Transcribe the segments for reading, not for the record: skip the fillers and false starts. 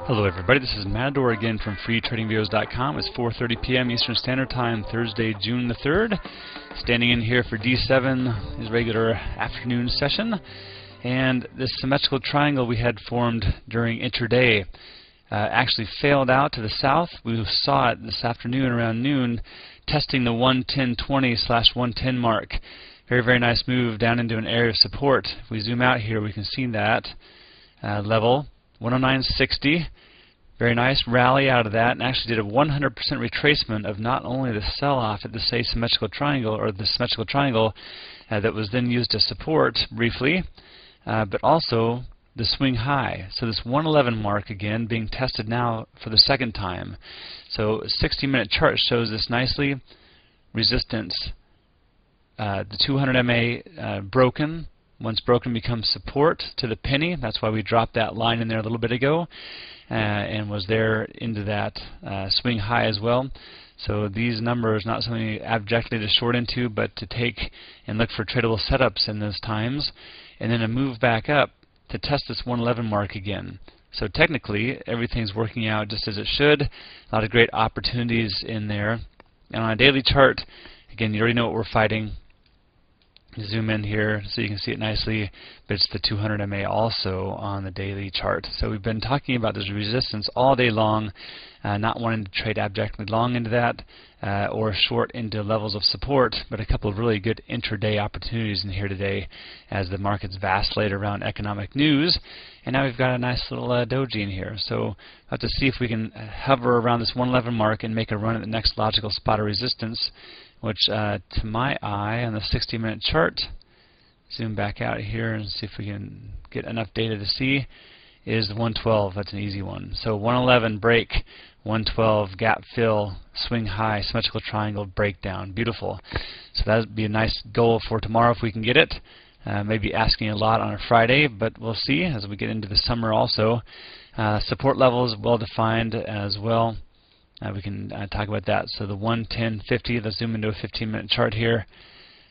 Hello everybody, this is Matador again from freetradingvideos.com. It's 4:30 p.m. Eastern Standard Time, Thursday, June the 3rd. Standing in here for D7, his regular afternoon session. And this symmetrical triangle we had formed during intraday actually failed out to the south. We saw it this afternoon around noon, testing the 110.20/110 mark. Very nice move down into an area of support. If we zoom out here, we can see that level. 109.60, very nice rally out of that, and actually did a 100% retracement of not only the sell-off at the symmetrical triangle, or the symmetrical triangle that was then used to support briefly, but also the swing high. So this 111 mark again being tested now for the second time. So a 60-minute chart shows this nicely. Resistance, the 200 MA broken. Once broken, becomes support to the penny. That's why we dropped that line in there a little bit ago, and was there into that swing high as well. So these numbers, not something abjectly to short into, but to take and look for tradable setups in those times, and then a move back up to test this 111 mark again. So technically, everything's working out just as it should. A lot of great opportunities in there. And on a daily chart, again, you already know what we're fighting. Zoom in here so you can see it nicely, but it's the 200 MA also on the daily chart. So we've been talking about this resistance all day long, not wanting to trade abjectly long into that or short into levels of support, but a couple of really good intraday opportunities in here today as the markets vacillate around economic news. And now we've got a nice little doji in here. So we'll have to see if we can hover around this 111 mark and make a run at the next logical spot of resistance, which to my eye on the 60-minute chart, zoom back out here and see if we can get enough data to see, is the 112. That's an easy one. So 111 break, 112 gap fill, swing high, symmetrical triangle breakdown. Beautiful. So that would be a nice goal for tomorrow if we can get it. Maybe asking a lot on a Friday, but we'll see as we get into the summer also. Support levels well defined as well. We can talk about that. So the 110.50, let's zoom into a 15-minute chart here.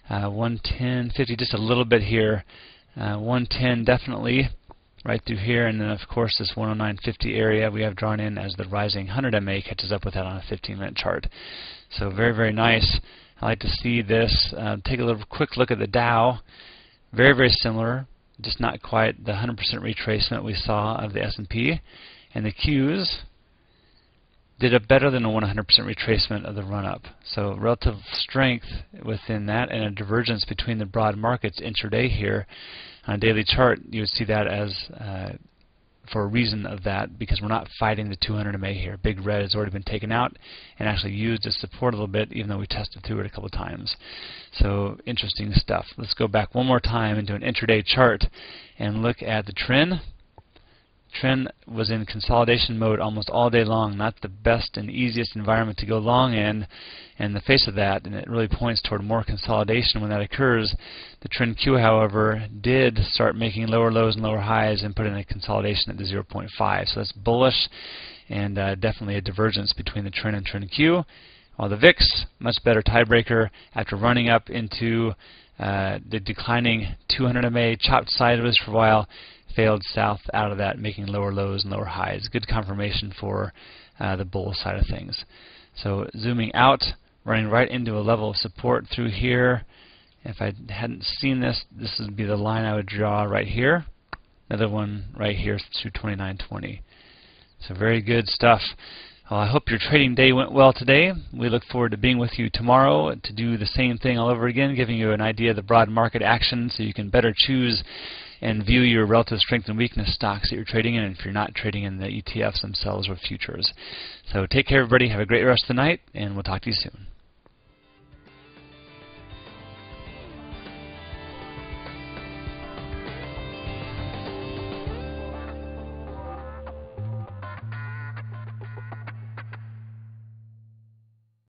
110.50, just a little bit here. 110 definitely right through here, and then of course this 109.50 area we have drawn in as the rising 100 MA catches up with that on a 15-minute chart. So very nice. I like to see this. Take a little quick look at the Dow. Very similar, just not quite the 100% retracement we saw of the S&P. And the Qs did a better than a 100% retracement of the run-up. So relative strength within that, and a divergence between the broad markets intraday here. On a daily chart, you would see that as for a reason of that, because we're not fighting the 200 MA here. Big red has already been taken out and actually used as support a little bit, even though we tested through it a couple times. So interesting stuff. Let's go back one more time into an intraday chart and look at the trend. Trend was in consolidation mode almost all day long, not the best and easiest environment to go long in the face of that, and it really points toward more consolidation when that occurs. The trend Q, however, did start making lower lows and lower highs and put in a consolidation at the 0.5. So that's bullish, and definitely a divergence between the trend and trend Q. While the VIX, much better tiebreaker after running up into the declining 200 MA, chopped sideways for a while, failed south out of that, making lower lows and lower highs. Good confirmation for the bull side of things. So zooming out, running right into a level of support through here. If I hadn't seen this, this would be the line I would draw right here. Another one right here through 29.20. So very good stuff. Well, I hope your trading day went well today. We look forward to being with you tomorrow to do the same thing all over again, giving you an idea of the broad market action so you can better choose and view your relative strength and weakness stocks that you're trading in, if you're not trading in the ETFs themselves or futures. So take care, everybody. Have a great rest of the night, and we'll talk to you soon.